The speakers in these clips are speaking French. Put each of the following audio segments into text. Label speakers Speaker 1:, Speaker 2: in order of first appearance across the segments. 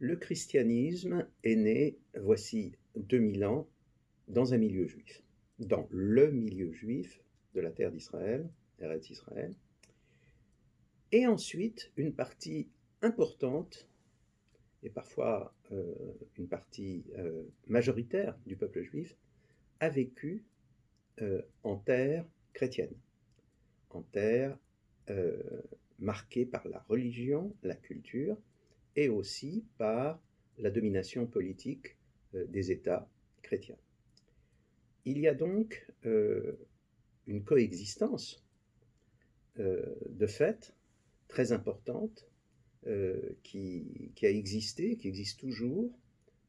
Speaker 1: Le christianisme est né, voici 2000 ans, dans un milieu juif, dans le milieu juif de la terre d'Israël, Eretz Israël, et ensuite une partie importante, et parfois une partie majoritaire du peuple juif, a vécu en terre chrétienne, en terre marquée par la religion, la culture, et aussi par la domination politique des États chrétiens. Il y a donc une coexistence de fait très importante qui a existé, qui existe toujours,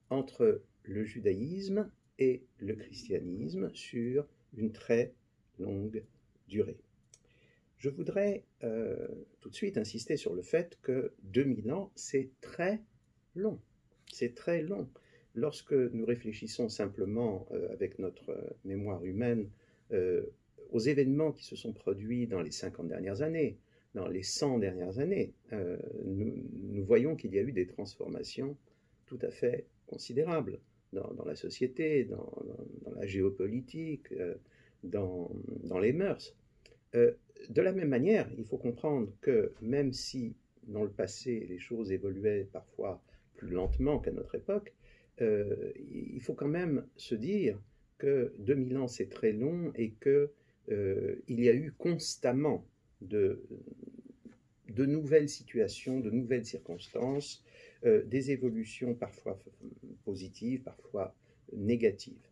Speaker 1: entre le judaïsme et le christianisme sur une très longue durée. Je voudrais tout de suite insister sur le fait que 2000 ans, c'est très long. C'est très long. Lorsque nous réfléchissons simplement avec notre mémoire humaine aux événements qui se sont produits dans les 50 dernières années, dans les 100 dernières années, nous voyons qu'il y a eu des transformations tout à fait considérables dans la société, dans la géopolitique, dans les mœurs. De la même manière, il faut comprendre que même si dans le passé les choses évoluaient parfois plus lentement qu'à notre époque, il faut quand même se dire que 2000 ans c'est très long et qu'il y a eu constamment de nouvelles situations, de nouvelles circonstances, des évolutions parfois positives, parfois négatives.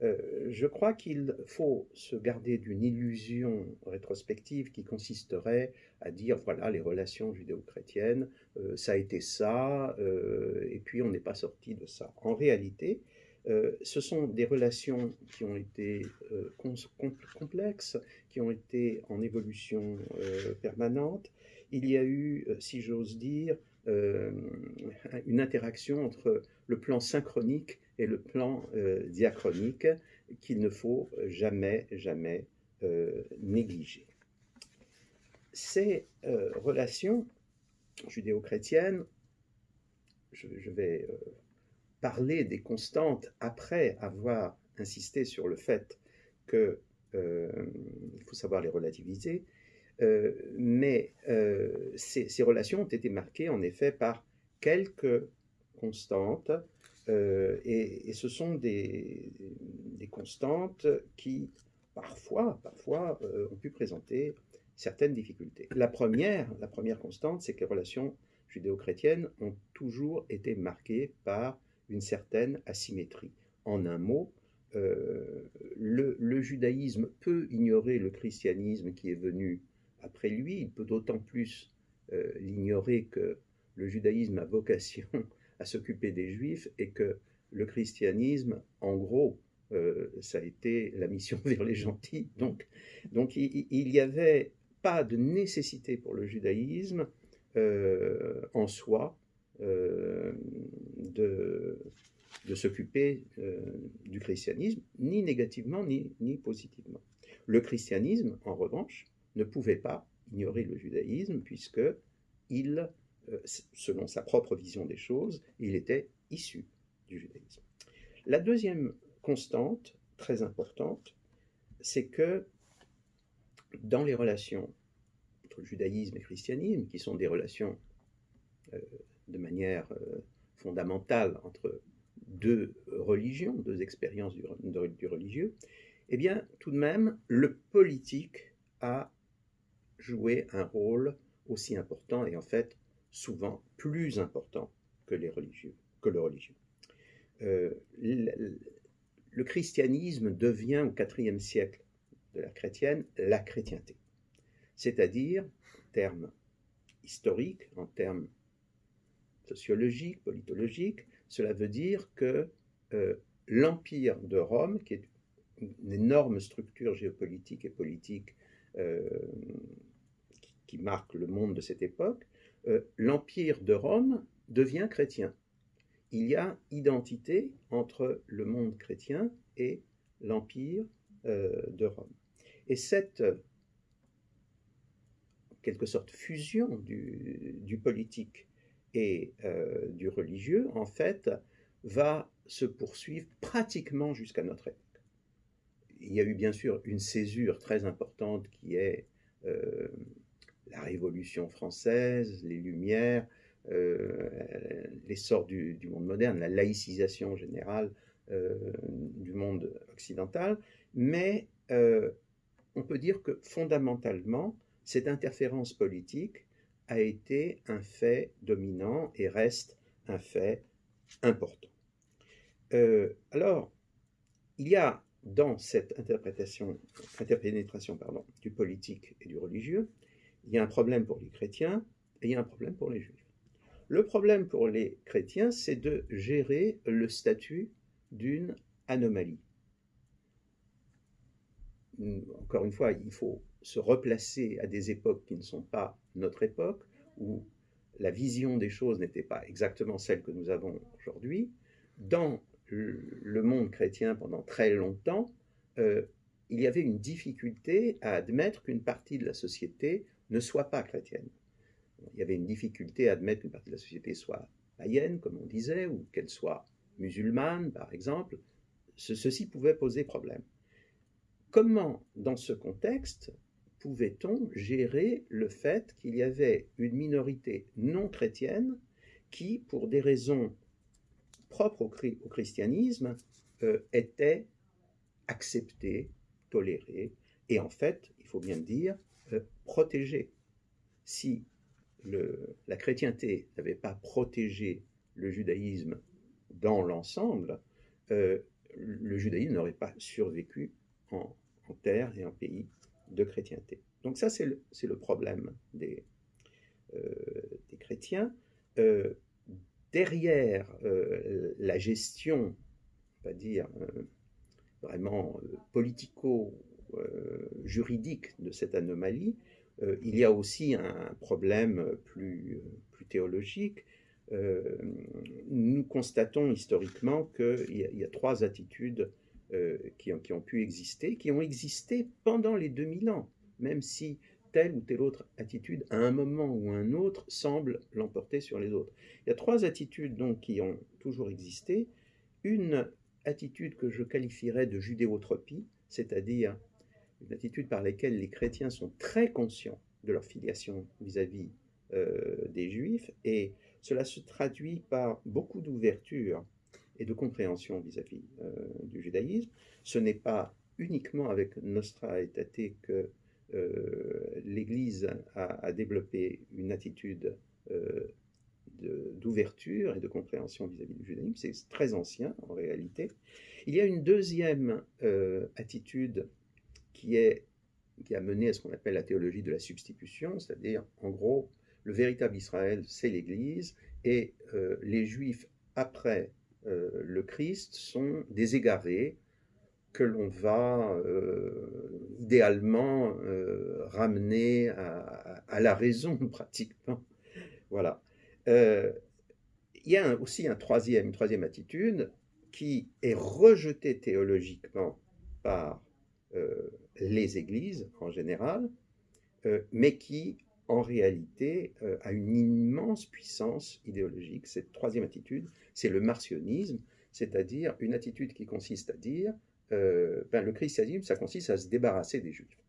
Speaker 1: Je crois qu'il faut se garder d'une illusion rétrospective qui consisterait à dire voilà les relations judéo-chrétiennes, ça a été ça, et puis on n'est pas sorti de ça. En réalité, ce sont des relations qui ont été complexes, qui ont été en évolution permanente. Il y a eu, si j'ose dire, une interaction entre le plan synchronique et le plan diachronique qu'il ne faut jamais négliger. Ces relations judéo-chrétiennes, je vais parler des constantes après avoir insisté sur le fait qu'il faut savoir les relativiser, mais ces relations ont été marquées en effet par quelques constantes, et ce sont des constantes qui parfois ont pu présenter certaines difficultés. La première constante, c'est que les relations judéo-chrétiennes ont toujours été marquées par une certaine asymétrie. En un mot, le judaïsme peut ignorer le christianisme qui est venu après lui, il peut d'autant plus l'ignorer que le judaïsme a vocation à s'occuper des juifs et que le christianisme, en gros, ça a été la mission vers les gentils. Donc il n'y avait pas de nécessité pour le judaïsme en soi de s'occuper du christianisme, ni négativement ni positivement. Le christianisme, en revanche, ne pouvait pas ignorer le judaïsme puisque il, selon sa propre vision des choses, il était issu du judaïsme. La deuxième constante, très importante, c'est que dans les relations entre judaïsme et christianisme, qui sont des relations de manière fondamentale entre deux religions, deux expériences du religieux, eh bien, tout de même, le politique a joué un rôle aussi important et en fait souvent plus important que le religieux. Le christianisme devient au IVe siècle de l'ère chrétienne la chrétienté, c'est-à-dire en termes historiques, en termes sociologiques, politologiques, cela veut dire que l'Empire de Rome, qui est une énorme structure géopolitique et politique qui marque le monde de cette époque, l'Empire de Rome devient chrétien. Il y a identité entre le monde chrétien et l'Empire de Rome. Et cette, en quelque sorte, fusion du politique et du religieux, en fait, va se poursuivre pratiquement jusqu'à notre époque. Il y a eu bien sûr une césure très importante qui est la Révolution française, les Lumières, l'essor du monde moderne, la laïcisation générale du monde occidental, mais on peut dire que fondamentalement, cette interférence politique a été un fait dominant et reste un fait important. Alors, il y a dans cette interpénétration du politique et du religieux, il y a un problème pour les chrétiens et il y a un problème pour les juifs. Le problème pour les chrétiens, c'est de gérer le statut d'une anomalie. Encore une fois, il faut se replacer à des époques qui ne sont pas notre époque, où la vision des choses n'était pas exactement celle que nous avons aujourd'hui. Dans le monde chrétien, pendant très longtemps, il y avait une difficulté à admettre qu'une partie de la société ne soit pas chrétienne. Il y avait une difficulté à admettre qu'une partie de la société soit païenne, comme on disait, ou qu'elle soit musulmane, par exemple. Ceci pouvait poser problème. Comment, dans ce contexte, pouvait-on gérer le fait qu'il y avait une minorité non chrétienne qui, pour des raisons propres au christianisme, était acceptée, tolérée, et en fait, il faut bien le dire, protégée. Si la chrétienté n'avait pas protégé le judaïsme dans l'ensemble, le judaïsme n'aurait pas survécu en terre et en pays de chrétienté. Donc ça, c'est le problème des chrétiens. Derrière la gestion, on va dire, vraiment politico-juridique de cette anomalie, il y a aussi un problème plus théologique. Nous constatons historiquement qu'il y a trois attitudes qui ont pu exister, qui ont existé pendant les 2000 ans, même si telle ou telle autre attitude, à un moment ou un autre, semble l'emporter sur les autres. Il y a trois attitudes donc qui ont toujours existé. Une attitude que je qualifierais de judéotropie, c'est-à-dire une attitude par laquelle les chrétiens sont très conscients de leur filiation vis-à-vis des juifs, et cela se traduit par beaucoup d'ouverture et de compréhension vis-à-vis du judaïsme. Ce n'est pas uniquement avec Nostra Aetate que l'Église a développé une attitude d'ouverture et de compréhension vis-à-vis du judaïsme. C'est très ancien en réalité. Il y a une deuxième attitude qui a mené à ce qu'on appelle la théologie de la substitution, c'est-à-dire, en gros, le véritable Israël, c'est l'Église, et les Juifs, après le Christ, sont des égarés que l'on va idéalement ramener à la raison, pratiquement. Voilà. Il y a aussi une troisième attitude qui est rejetée théologiquement par les églises en général, mais qui en réalité a une immense puissance idéologique. Cette troisième attitude, c'est le marcionisme, c'est-à-dire une attitude qui consiste à dire le christianisme, ça consiste à se débarrasser des juifs.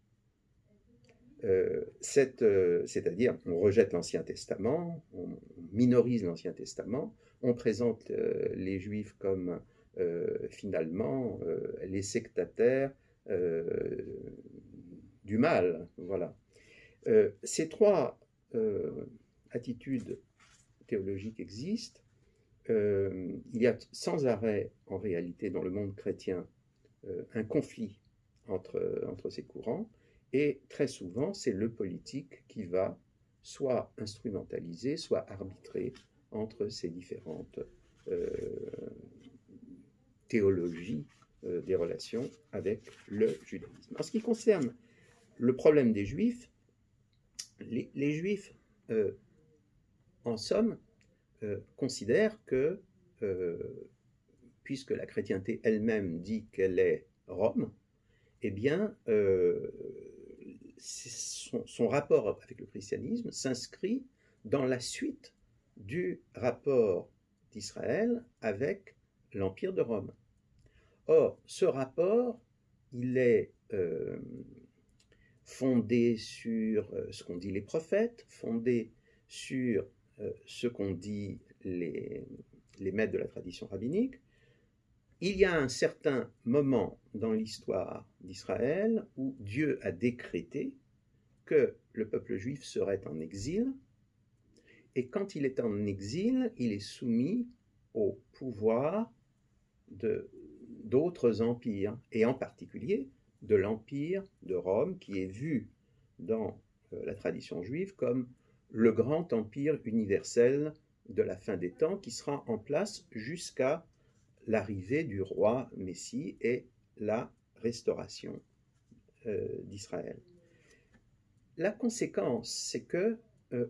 Speaker 1: C'est-à-dire, on rejette l'Ancien Testament, on minorise l'Ancien Testament, on présente les juifs comme finalement les sectataires du mal. Voilà. Ces trois attitudes théologiques existent. Il y a sans arrêt, en réalité, dans le monde chrétien, un conflit entre ces courants, et très souvent, c'est le politique qui va soit instrumentaliser, soit arbitrer entre ces différentes théologies des relations avec le judaïsme. En ce qui concerne le problème des Juifs, les Juifs, en somme, considèrent que, puisque la chrétienté elle-même dit qu'elle est Rome, eh bien, son rapport avec le christianisme s'inscrit dans la suite du rapport d'Israël avec l'Empire de Rome. Or, ce rapport, il est fondé sur ce qu'ont dit les prophètes, fondé sur ce qu'ont dit les maîtres de la tradition rabbinique. Il y a un certain moment dans l'histoire d'Israël où Dieu a décrété que le peuple juif serait en exil, et quand il est en exil, il est soumis au pouvoir d'autres empires, et en particulier de l'empire de Rome, qui est vu dans la tradition juive comme le grand empire universel de la fin des temps, qui sera en place jusqu'à l'arrivée du roi Messie et la restauration d'Israël. La conséquence, c'est que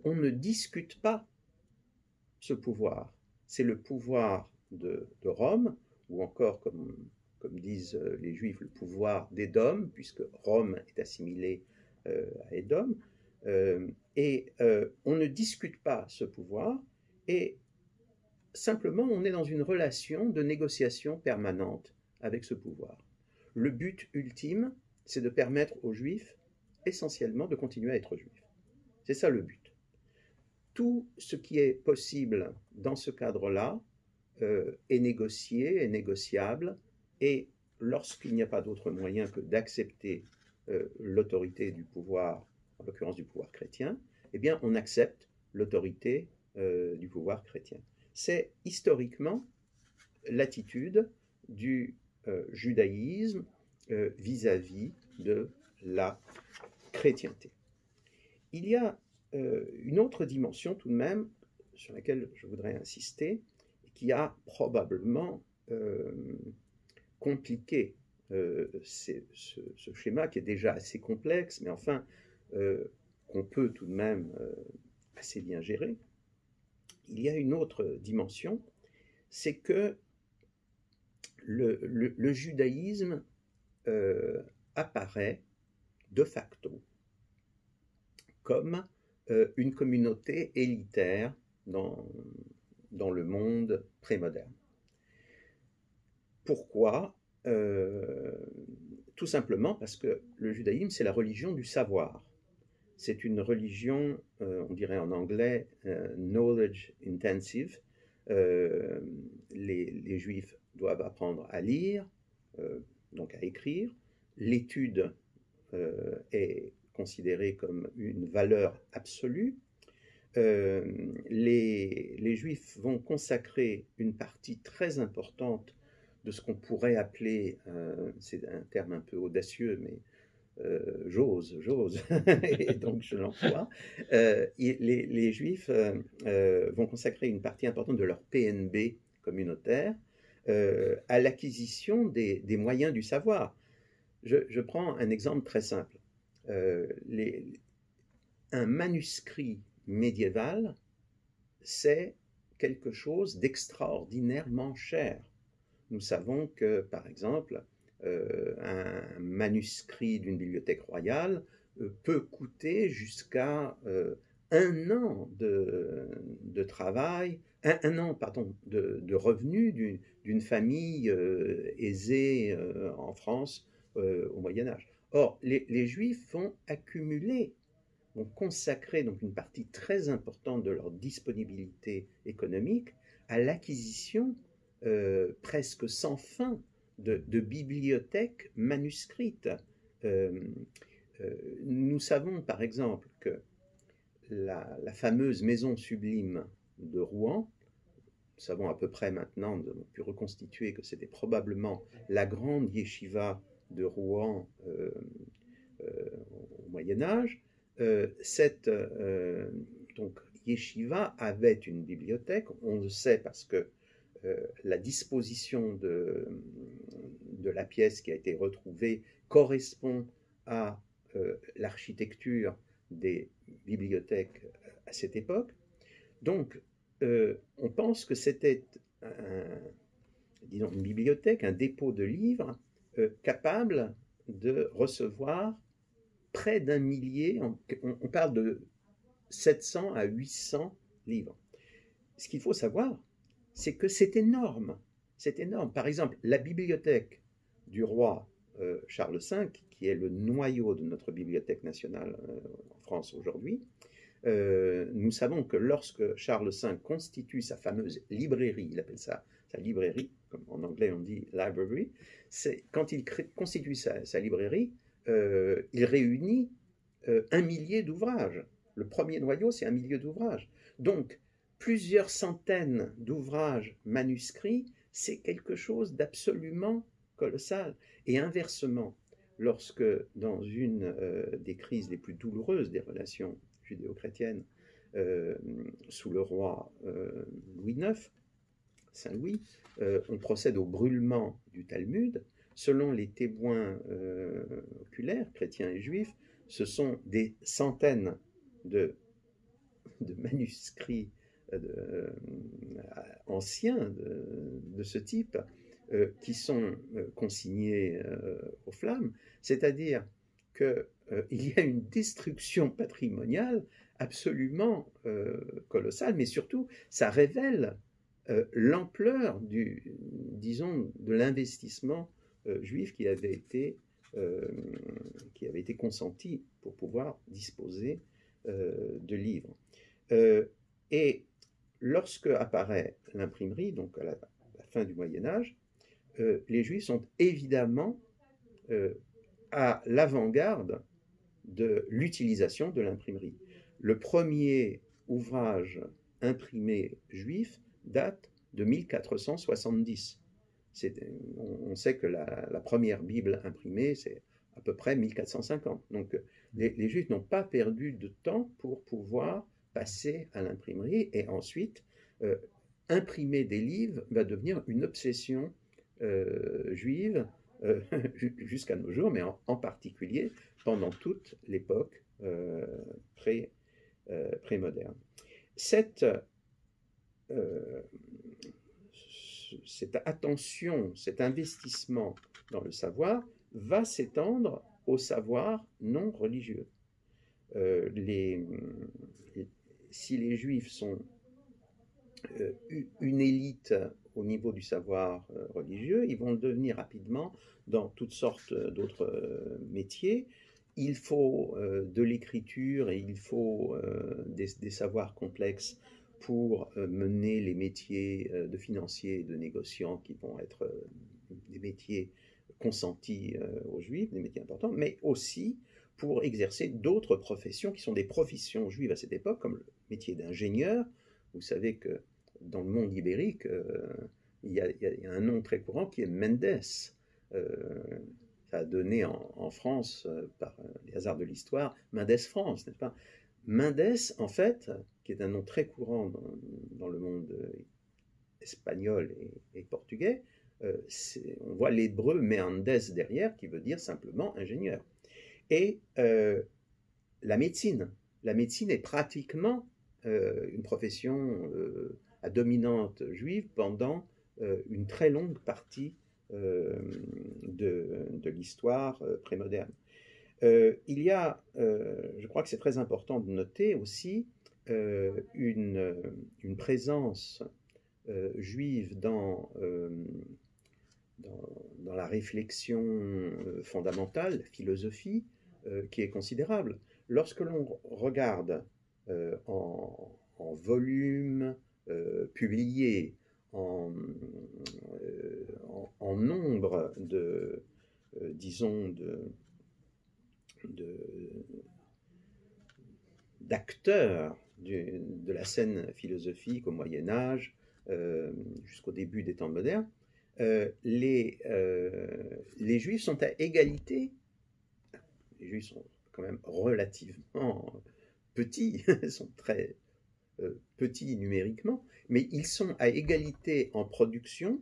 Speaker 1: on ne discute pas ce pouvoir. C'est le pouvoir de Rome, ou encore, comme disent les Juifs, le pouvoir d'Édom, puisque Rome est assimilée à Édom. Et on ne discute pas ce pouvoir, et simplement on est dans une relation de négociation permanente avec ce pouvoir. Le but ultime, c'est de permettre aux Juifs essentiellement de continuer à être Juifs. C'est ça le but. Tout ce qui est possible dans ce cadre-là est négocié, est négociable, et lorsqu'il n'y a pas d'autre moyen que d'accepter l'autorité du pouvoir, en l'occurrence du pouvoir chrétien, eh bien on accepte l'autorité du pouvoir chrétien. C'est historiquement l'attitude du judaïsme vis-à-vis de la chrétienté. Il y a une autre dimension tout de même sur laquelle je voudrais insister, qui a probablement compliqué ce schéma qui est déjà assez complexe, mais enfin qu'on peut tout de même assez bien gérer. Il y a une autre dimension, c'est que le judaïsme apparaît de facto comme une communauté élitaire dans le monde prémoderne. Pourquoi ? Tout simplement parce que le judaïsme, c'est la religion du savoir. C'est une religion, on dirait en anglais, knowledge intensive. Les Juifs doivent apprendre à lire, donc à écrire. L'étude est considérée comme une valeur absolue. Les Juifs vont consacrer une partie très importante de ce qu'on pourrait appeler, c'est un terme un peu audacieux, mais j'ose, et donc je l'emploie, les Juifs vont consacrer une partie importante de leur PNB communautaire à l'acquisition des moyens du savoir. Je prends un exemple très simple. Un manuscrit médiéval, c'est quelque chose d'extraordinairement cher. Nous savons que, par exemple, un manuscrit d'une bibliothèque royale peut coûter jusqu'à un an de travail, un an, pardon, de revenus d'une famille aisée en France au Moyen-Âge. Or, les Juifs vont accumuler, vont consacrer donc une partie très importante de leur disponibilité économique à l'acquisition presque sans fin de bibliothèques manuscrites. Nous savons par exemple que la fameuse maison sublime de Rouen, nous savons à peu près maintenant, nous avons pu reconstituer que c'était probablement la grande yeshiva de Rouen au Moyen-Âge. Cette donc, yeshiva avait une bibliothèque, on le sait parce que la disposition de la pièce qui a été retrouvée correspond à l'architecture des bibliothèques à cette époque. Donc, on pense que c'était disons, une bibliothèque, un dépôt de livres capable de recevoir près d'1 millier, on parle de 700 à 800 livres. ce qu'il faut savoir, c'est que c'est énorme. C'est énorme. Par exemple, la bibliothèque du roi Charles V, qui est le noyau de notre bibliothèque nationale en France aujourd'hui, nous savons que lorsque Charles V constitue sa fameuse librairie, il appelle ça sa librairie, comme en anglais on dit library, quand il constitue sa librairie, il réunit 1 millier d'ouvrages. Le premier noyau, c'est 1 millier d'ouvrages. Donc, plusieurs centaines d'ouvrages manuscrits, c'est quelque chose d'absolument colossal. Et inversement, lorsque dans une des crises les plus douloureuses des relations judéo-chrétiennes sous le roi Louis IX, Saint Louis, on procède au brûlement du Talmud. Selon les témoins oculaires, chrétiens et juifs, ce sont des centaines de manuscrits anciens de ce type qui sont consignés aux flammes, c'est-à-dire qu'il y a une destruction patrimoniale absolument colossale, mais surtout, ça révèle l'ampleur disons, de l'investissement juif qui avait été consenti pour pouvoir disposer de livres. Et lorsque apparaît l'imprimerie, donc à la fin du Moyen-Âge, les Juifs sont évidemment à l'avant-garde de l'utilisation de l'imprimerie. Le premier ouvrage imprimé juif date de 1470. On sait que la première Bible imprimée, c'est à peu près 1450. Donc les Juifs n'ont pas perdu de temps pour pouvoir passer à l'imprimerie, et ensuite imprimer des livres va devenir une obsession juive jusqu'à nos jours, mais en particulier pendant toute l'époque pré-moderne. Cette attention, cet investissement dans le savoir va s'étendre au savoir non religieux. Si les Juifs sont une élite au niveau du savoir religieux, ils vont le devenir rapidement dans toutes sortes d'autres métiers. Il faut de l'écriture et il faut des savoirs complexes pour mener les métiers de financiers et de négociants qui vont être des métiers consentis aux Juifs, des métiers importants, mais aussi pour exercer d'autres professions qui sont des professions juives à cette époque, comme le métier d'ingénieur. Vous savez que dans le monde ibérique, il y a un nom très courant qui est Mendes. Ça a donné en France, par les hasards de l'histoire, Mendes France, n'est-ce pas? Mendes, en fait, qui est un nom très courant dans le monde espagnol et portugais, on voit l'hébreu Méandès derrière, qui veut dire simplement ingénieur. Et la médecine est pratiquement une profession à dominante juive pendant une très longue partie de l'histoire prémoderne. Il y a, je crois que c'est très important de noter aussi, une présence juive dans la réflexion fondamentale, philosophie, qui est considérable. Lorsque l'on regarde en volume publié, en nombre disons, d'acteurs de la scène philosophique au Moyen-Âge jusqu'au début des temps modernes, les Juifs sont à égalité. Les Juifs sont quand même relativement petits, sont très petits numériquement, mais ils sont à égalité en production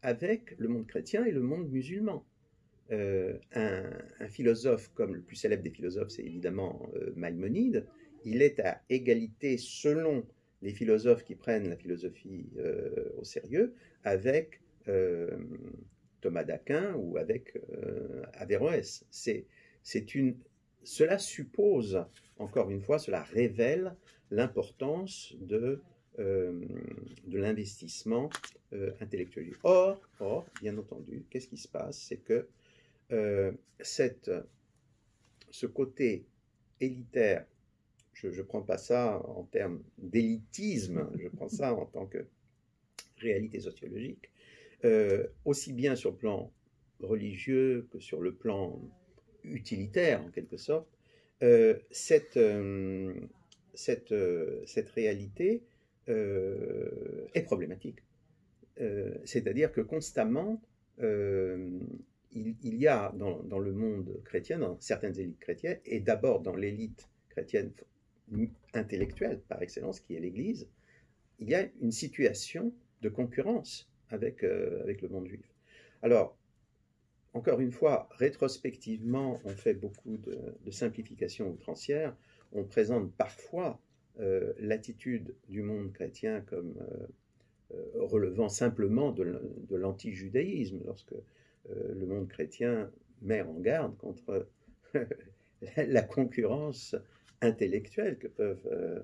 Speaker 1: avec le monde chrétien et le monde musulman. Un philosophe comme le plus célèbre des philosophes, c'est évidemment Maïmonide. Il est à égalité, selon les philosophes qui prennent la philosophie au sérieux, avec Thomas d'Aquin ou avec Averroès. Cela suppose, encore une fois, cela révèle l'importance de de l'investissement intellectuel. Or, bien entendu, qu'est-ce qui se passe? C'est que ce côté élitaire, je ne prends pas ça en termes d'élitisme, je prends ça en tant que réalité sociologique, aussi bien sur le plan religieux que sur le plan utilitaire, en quelque sorte, cette réalité est problématique. C'est-à-dire que constamment, il y a dans le monde chrétien, dans certaines élites chrétiennes, et d'abord dans l'élite chrétienne intellectuelle par excellence, qui est l'Église, il y a une situation de concurrence avec le monde juif. Alors, encore une fois, rétrospectivement, on fait beaucoup de simplifications outrancières. On présente parfois l'attitude du monde chrétien comme relevant simplement de l'anti-judaïsme, lorsque le monde chrétien met en garde contre la concurrence intellectuelle que peuvent,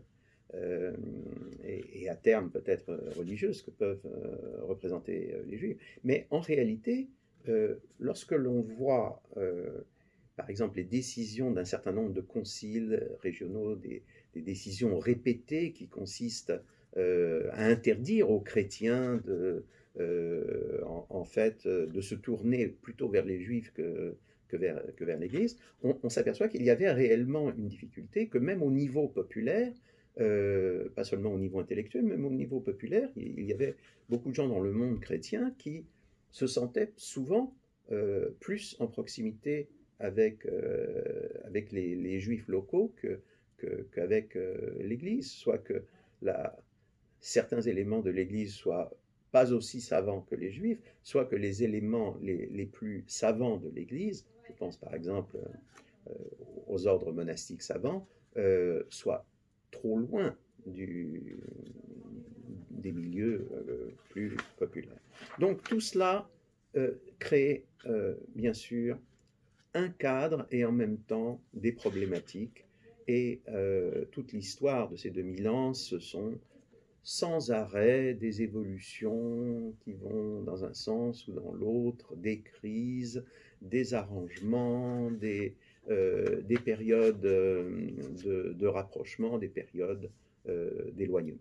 Speaker 1: et à terme peut-être religieuse, que peuvent représenter les juifs. Mais en réalité, lorsque l'on voit, par exemple, les décisions d'un certain nombre de conciles régionaux, des décisions répétées qui consistent à interdire aux chrétiens en fait, de se tourner plutôt vers les juifs que vers l'Église, on s'aperçoit qu'il y avait réellement une difficulté, que même au niveau populaire, pas seulement au niveau intellectuel, même au niveau populaire, il y avait beaucoup de gens dans le monde chrétien qui se sentaient souvent plus en proximité avec les juifs locaux qu'avec l'Église, soit que certains éléments de l'Église soient pas aussi savants que les juifs, soit que les éléments les plus savants de l'Église, je pense par exemple aux ordres monastiques savants, soient trop loin des milieux plus populaires. Donc tout cela crée bien sûr un cadre et en même temps des problématiques, et toute l'histoire de ces 2000 ans, ce sont sans arrêt des évolutions qui vont dans un sens ou dans l'autre, des crises, des arrangements, des périodes de rapprochement, des périodes d'éloignement.